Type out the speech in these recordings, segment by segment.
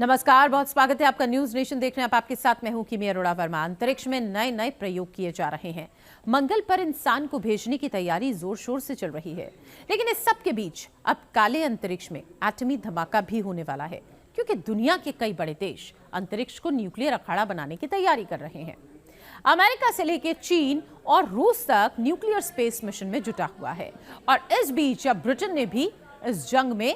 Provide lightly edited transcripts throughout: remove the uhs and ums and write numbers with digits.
नमस्कार, बहुत स्वागत है आपका न्यूज नेशन देख रहे हैं आप। आपके साथ मैं हूं किमी अरोड़ा वर्मा। अंतरिक्ष में नए नए प्रयोग किए जा रहे हैं। मंगल पर इंसान को भेजने की तैयारी जोर शोर से चल रही है, लेकिन इस सब के बीच अब काले अंतरिक्ष में एटमी धमाका भी होने वाला है, क्योंकि दुनिया के कई बड़े देश अंतरिक्ष को न्यूक्लियर अखाड़ा बनाने की तैयारी कर रहे हैं। अमेरिका से लेकर चीन और रूस तक न्यूक्लियर स्पेस मिशन में जुटा हुआ है। और इस बीच अब ब्रिटेन ने भी इस जंग में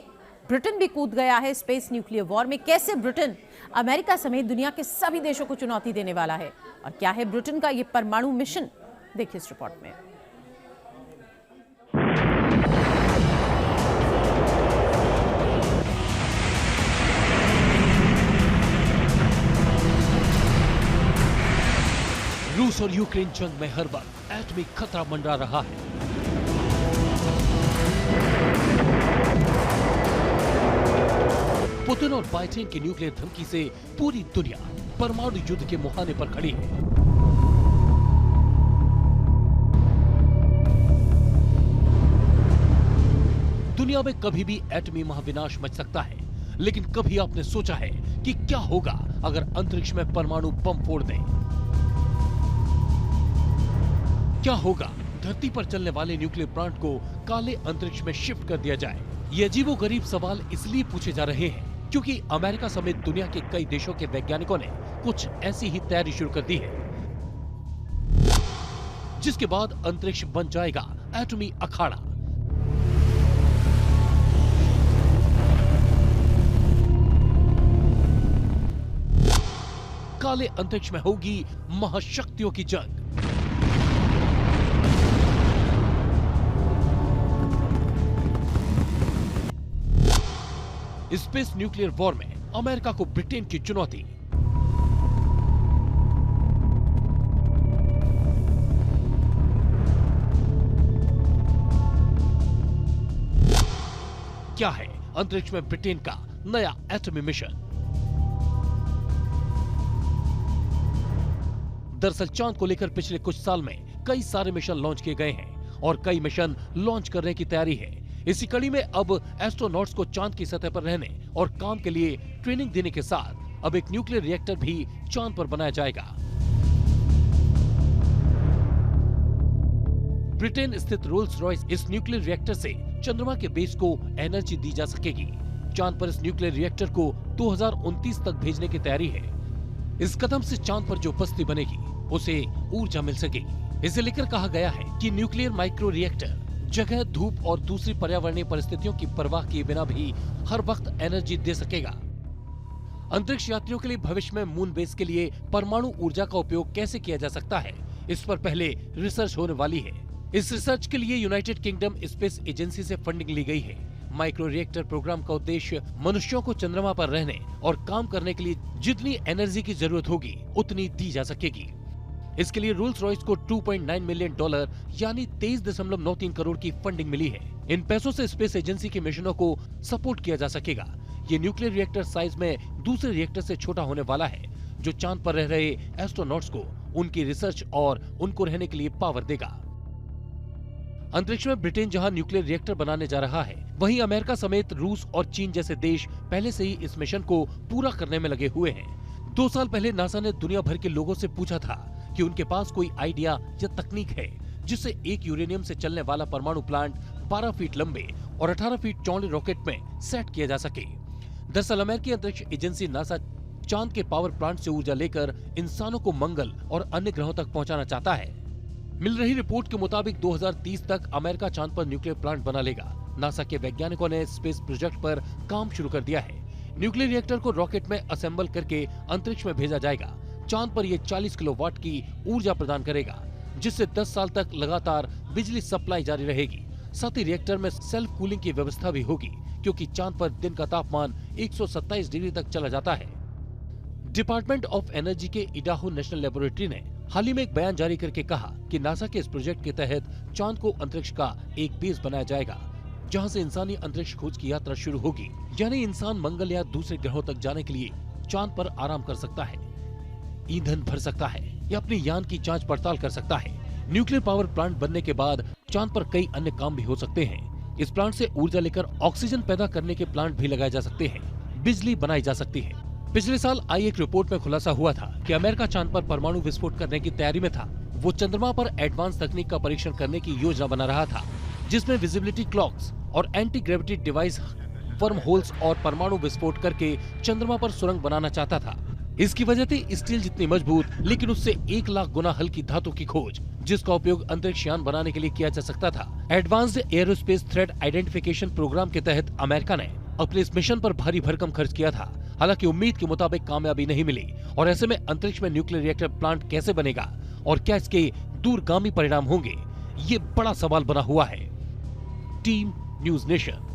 कूद गया है स्पेस न्यूक्लियर वॉर में। कैसे ब्रिटेन अमेरिका समेत दुनिया के सभी देशों को चुनौती देने वाला है और क्या है ब्रिटेन का यह परमाणु मिशन, देखिए इस रिपोर्ट में। रूस और यूक्रेन जंग में हर वक्त एटमी खतरा मंडरा रहा है। पुतिन और बाइडेन की न्यूक्लियर धमकी से पूरी दुनिया परमाणु युद्ध के मुहाने पर खड़ी है। दुनिया में कभी भी एटमी महाविनाश मच सकता है, लेकिन कभी आपने सोचा है कि क्या होगा अगर अंतरिक्ष में परमाणु बम फोड़ दें? क्या होगा धरती पर चलने वाले न्यूक्लियर प्लांट को काले अंतरिक्ष में शिफ्ट कर दिया जाए? ये अजीबोगरीब सवाल इसलिए पूछे जा रहे हैं क्योंकि अमेरिका समेत दुनिया के कई देशों के वैज्ञानिकों ने कुछ ऐसी ही तैयारी शुरू कर दी है, जिसके बाद अंतरिक्ष बन जाएगा एटमी अखाड़ा। काले अंतरिक्ष में होगी महाशक्तियों की जंग। स्पेस न्यूक्लियर वॉर में अमेरिका को ब्रिटेन की चुनौती। क्या है अंतरिक्ष में ब्रिटेन का नया एटमी मिशन? दरअसल चांद को लेकर पिछले कुछ साल में कई सारे मिशन लॉन्च किए गए हैं और कई मिशन लॉन्च करने की तैयारी है। इसी कड़ी में अब एस्ट्रोनॉट्स को चांद की सतह पर रहने और काम के लिए ट्रेनिंग देने के साथ अब एक न्यूक्लियर रिएक्टर भी चांद पर बनाया जाएगा। ब्रिटेन स्थित रोल्स रॉयस इस न्यूक्लियर रिएक्टर से चंद्रमा के बेस को एनर्जी दी जा सकेगी। चांद पर इस न्यूक्लियर रिएक्टर को 2029 तक भेजने की तैयारी है। इस कदम से चांद पर जो बस्ती बनेगी उसे ऊर्जा मिल सकेगी। इसे लेकर कहा गया है कि न्यूक्लियर माइक्रो रिएक्टर जगह, धूप और दूसरी पर्यावरणीय परिस्थितियों की परवाह किए बिना भी हर वक्त एनर्जी दे सकेगा। अंतरिक्ष यात्रियों के लिए भविष्य में मून बेस के लिए परमाणु ऊर्जा का उपयोग कैसे किया जा सकता है, इस पर पहले रिसर्च होने वाली है। इस रिसर्च के लिए यूनाइटेड किंगडम स्पेस एजेंसी से फंडिंग ली गई है। माइक्रो रिएक्टर प्रोग्राम का उद्देश्य मनुष्यों को चंद्रमा पर रहने और काम करने के लिए जितनी एनर्जी की जरूरत होगी उतनी दी जा सकेगी। इसके लिए रोल्स रॉयस को $2.9 मिलियन यानी 23.93 करोड़ की फंडिंग मिली है। इन पैसों से स्पेस एजेंसी के मिशनों को सपोर्ट किया जा सकेगा। ये न्यूक्लियर रिएक्टर साइज में दूसरे रिएक्टर से छोटा होने वाला है, जो चांद पर रह रहे एस्ट्रोनॉट्स को उनकी रिसर्च और उनको रहने के लिए पावर देगा। अंतरिक्ष में ब्रिटेन जहां न्यूक्लियर रिएक्टर बनाने जा रहा है, वहीं अमेरिका समेत रूस और चीन जैसे देश पहले से ही इस मिशन को पूरा करने में लगे हुए हैं। 2 साल पहले नासा ने दुनिया भर के लोगों से पूछा था कि उनके पास कोई आइडिया या तकनीक है जिससे एक यूरेनियम से चलने वाला परमाणु प्लांट 12 फीट लंबे और 18 फीट चौड़े रॉकेट में सेट किया जा सके। दरअसल अमेरिकी अंतरिक्ष एजेंसी नासा चांद के पावर प्लांट से ऊर्जा लेकर इंसानों को मंगल और अन्य ग्रहों तक पहुंचाना चाहता है। मिल रही रिपोर्ट के मुताबिक 2030 तक अमेरिका चांद पर न्यूक्लियर प्लांट बना लेगा। नासा के वैज्ञानिकों ने स्पेस प्रोजेक्ट पर काम शुरू कर दिया है। न्यूक्लियर रिएक्टर को रॉकेट में असेंबल करके अंतरिक्ष में भेजा जाएगा। चांद पर यह 40 किलोवाट की ऊर्जा प्रदान करेगा, जिससे 10 साल तक लगातार बिजली सप्लाई जारी रहेगी। साथ ही रिएक्टर में सेल्फ कूलिंग की व्यवस्था भी होगी, क्योंकि चांद पर दिन का तापमान 127 डिग्री तक चला जाता है। डिपार्टमेंट ऑफ एनर्जी के इडाहो नेशनल लेबोरेटरी ने हाल ही में एक बयान जारी करके कहा कि नासा के इस प्रोजेक्ट के तहत चांद को अंतरिक्ष का एक बेस बनाया जाएगा, जहां से इंसानी अंतरिक्ष खोज की यात्रा शुरू होगी। यानी इंसान मंगल या दूसरे ग्रहों तक जाने के लिए चांद पर आराम कर सकता है, ईंधन भर सकता है या अपनी यान की जांच पड़ताल कर सकता है। न्यूक्लियर पावर प्लांट बनने के बाद चांद पर कई अन्य काम भी हो सकते हैं। इस प्लांट से ऊर्जा लेकर ऑक्सीजन पैदा करने के प्लांट भी लगाए जा सकते हैं, बिजली बनाई जा सकती है। पिछले साल आई एक रिपोर्ट में खुलासा हुआ था कि अमेरिका चांद पर परमाणु विस्फोट करने की तैयारी में था। वो चंद्रमा पर एडवांस तकनीक का परीक्षण करने की योजना बना रहा था, जिसमें विजिबिलिटी क्लॉक्स और anti gravity device, worm holes और परमाणु विस्फोट करके चंद्रमा पर सुरंग बनाना चाहता था। इसकी वजह थी स्टील जितनी मजबूत लेकिन उससे 1 लाख गुना हल्की धातु की खोज, जिसका उपयोग अंतरिक्ष यान बनाने के लिए किया जा सकता था। Advanced aerospace threat identification program के तहत अमेरिका ने अपने इस मिशन पर भारी भरकम खर्च किया था। हालांकि उम्मीद के मुताबिक कामयाबी नहीं मिली और ऐसे में अंतरिक्ष में न्यूक्लियर रिएक्टर प्लांट कैसे बनेगा और क्या इसके दूरगामी परिणाम होंगे, ये बड़ा सवाल बना हुआ है। Team news nation.